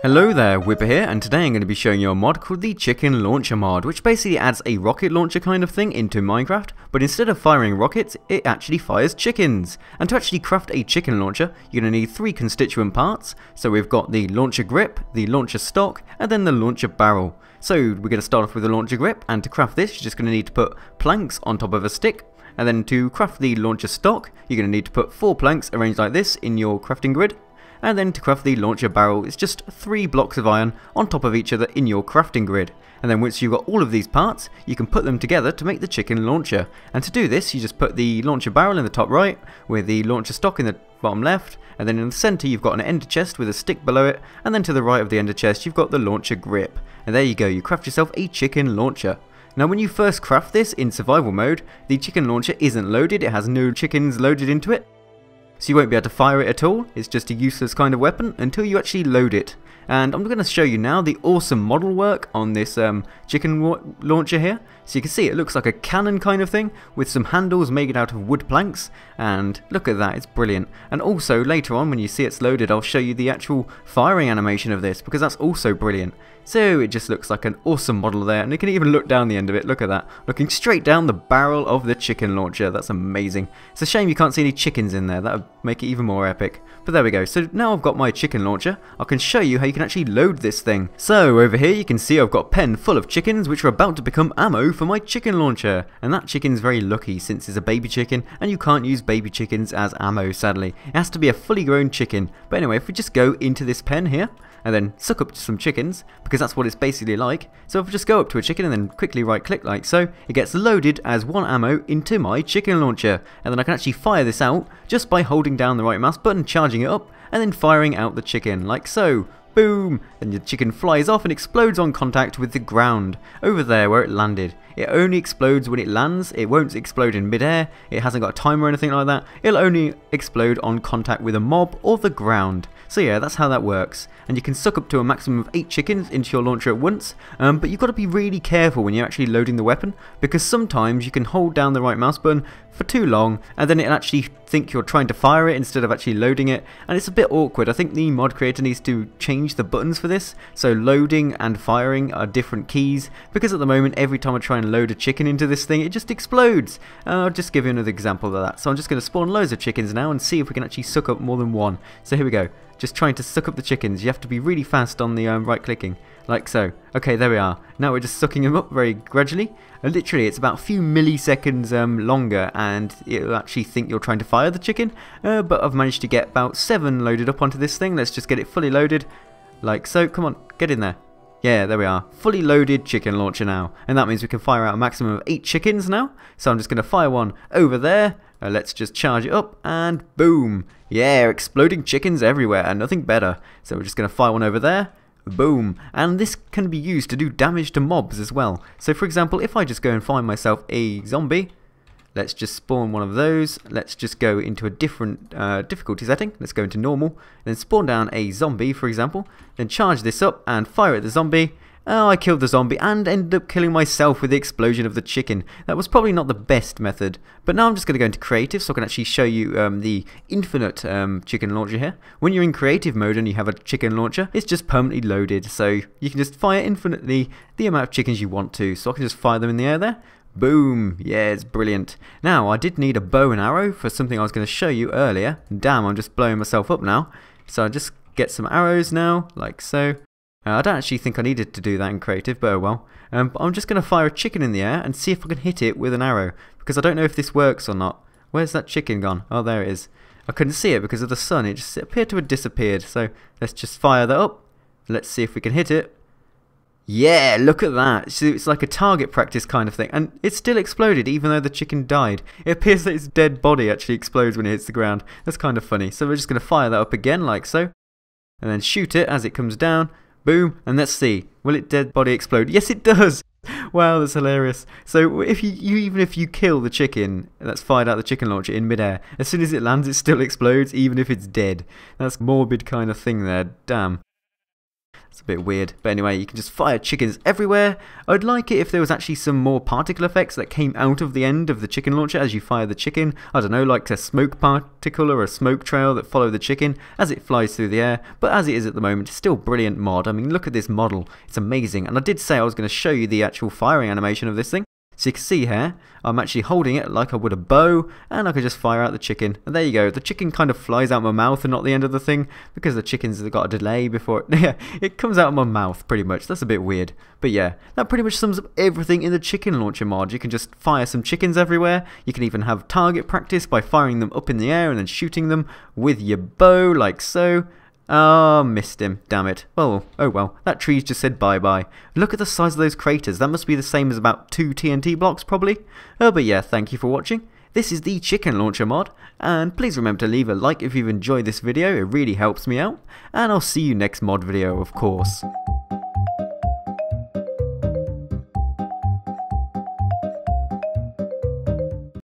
Hello there, Whipper here, and today I'm going to be showing you a mod called the Chicken Launcher mod, which basically adds a rocket launcher kind of thing into Minecraft, but instead of firing rockets, it actually fires chickens. And to actually craft a chicken launcher, you're going to need three constituent parts. So we've got the launcher grip, the launcher stock, and then the launcher barrel. So we're going to start off with the launcher grip, and to craft this, you're just going to need to put planks on top of a stick. And then to craft the launcher stock, you're going to need to put 4 planks arranged like this in your crafting grid. And then to craft the launcher barrel, it's just 3 blocks of iron on top of each other in your crafting grid. And then once you've got all of these parts, you can put them together to make the chicken launcher. And to do this, you just put the launcher barrel in the top right, with the launcher stock in the bottom left, and then in the centre you've got an ender chest with a stick below it, and then to the right of the ender chest you've got the launcher grip. And there you go, you craft yourself a chicken launcher. Now when you first craft this in survival mode, the chicken launcher isn't loaded, it has no chickens loaded into it. So you won't be able to fire it at all, it's just a useless kind of weapon until you actually load it. And I'm going to show you now the awesome model work on this chicken launcher here. So you can see it looks like a cannon kind of thing with some handles made out of wood planks, and look at that, it's brilliant. And also later on when you see it's loaded, I'll show you the actual firing animation of this because that's also brilliant. So it just looks like an awesome model there, and you can even look down the end of it, look at that, looking straight down the barrel of the chicken launcher. That's amazing. It's a shame you can't see any chickens in there, that would make it even more epic. But there we go, so now I've got my chicken launcher, I can show you how you can actually load this thing. So over here you can see I've got a pen full of chickens which are about to become ammo for my chicken launcher. And that chicken's very lucky since it's a baby chicken, and you can't use baby chickens as ammo sadly. It has to be a fully grown chicken. But anyway, if we just go into this pen here, and then suck up to some chickens, because that's what it's basically like. So if I just go up to a chicken and then quickly right click like so, it gets loaded as 1 ammo into my chicken launcher, and then I can actually fire this out just by holding down the right mouse button, charging it up, and then firing out the chicken like so. Boom! And the chicken flies off and explodes on contact with the ground, over there where it landed. It only explodes when it lands, it won't explode in midair, it hasn't got a timer or anything like that, it'll only explode on contact with a mob or the ground. So yeah, that's how that works. And you can suck up to a maximum of 8 chickens into your launcher at once, but you've got to be really careful when you're actually loading the weapon, because sometimes you can hold down the right mouse button for too long, and then it'll actually think you're trying to fire it instead of actually loading it, and it's a bit awkward. I think the mod creator needs to change the buttons for this, so loading and firing are different keys, because at the moment every time I try and load a chicken into this thing it just explodes. I'll just give you another example of that. So I'm just going to spawn loads of chickens now and see if we can actually suck up more than one. So here we go, just trying to suck up the chickens. You have to be really fast on the right clicking, like so. Okay, there we are. Now we're just sucking them up very gradually. Literally, it's about a few milliseconds longer, and it'll actually think you're trying to fire the chicken. But I've managed to get about 7 loaded up onto this thing. Let's just get it fully loaded, like so. Come on, get in there. Yeah, there we are. Fully loaded chicken launcher now. And that means we can fire out a maximum of 8 chickens now. So I'm just going to fire one over there. Let's just charge it up, and boom. Yeah, exploding chickens everywhere, and nothing better. So we're just going to fire one over there. Boom. And this can be used to do damage to mobs as well. So for example, if I just go and find myself a zombie, let's just spawn one of those. Let's just go into a different difficulty setting. Let's go into normal, then spawn down a zombie for example, then charge this up and fire at the zombie. Oh, I killed the zombie and ended up killing myself with the explosion of the chicken. That was probably not the best method, but now I'm just going to go into creative so I can actually show you the infinite chicken launcher here. When you're in creative mode and you have a chicken launcher, it's just permanently loaded, so you can just fire infinitely the amount of chickens you want to. So I can just fire them in the air there. Boom! Yeah, it's brilliant. Now, I did need a bow and arrow for something I was going to show you earlier. Damn, I'm just blowing myself up now. So I just get some arrows now, like so. I don't actually think I needed to do that in creative, but oh well. But I'm just going to fire a chicken in the air and see if I can hit it with an arrow, because I don't know if this works or not. Where's that chicken gone? Oh, there it is. I couldn't see it because of the sun. It just appeared to have disappeared. So let's just fire that up. Let's see if we can hit it. Yeah, look at that. So it's like a target practice kind of thing. And it still exploded even though the chicken died. It appears that its dead body actually explodes when it hits the ground. That's kind of funny. So we're just going to fire that up again like so. And then shoot it as it comes down. Boom, and let's see, will it dead body explode? Yes, it does! Wow, that's hilarious. So if even if you kill the chicken that's fired out the chicken launcher in midair, as soon as it lands it still explodes, even if it's dead. That's morbid kind of thing there, damn. It's a bit weird, but anyway, you can just fire chickens everywhere. I'd like it if there was actually some more particle effects that came out of the end of the chicken launcher as you fire the chicken. I don't know, like a smoke particle or a smoke trail that follow the chicken as it flies through the air. But as it is at the moment, it's still a brilliant mod. I mean, look at this model. It's amazing. And I did say I was going to show you the actual firing animation of this thing. So you can see here, I'm actually holding it like I would a bow, and I could just fire out the chicken. And there you go, the chicken kind of flies out my mouth and not the end of the thing, because the chicken's got a delay before it comes out of my mouth pretty much. That's a bit weird. But yeah, that pretty much sums up everything in the chicken launcher mod. You can just fire some chickens everywhere. You can even have target practice by firing them up in the air and then shooting them with your bow like so. Oh, missed him, damn it. Oh well, that tree's just said bye-bye. Look at the size of those craters, that must be the same as about 2 TNT blocks probably. But yeah, thank you for watching. This is the chicken launcher mod, and please remember to leave a like if you've enjoyed this video, it really helps me out. And I'll see you next mod video, of course.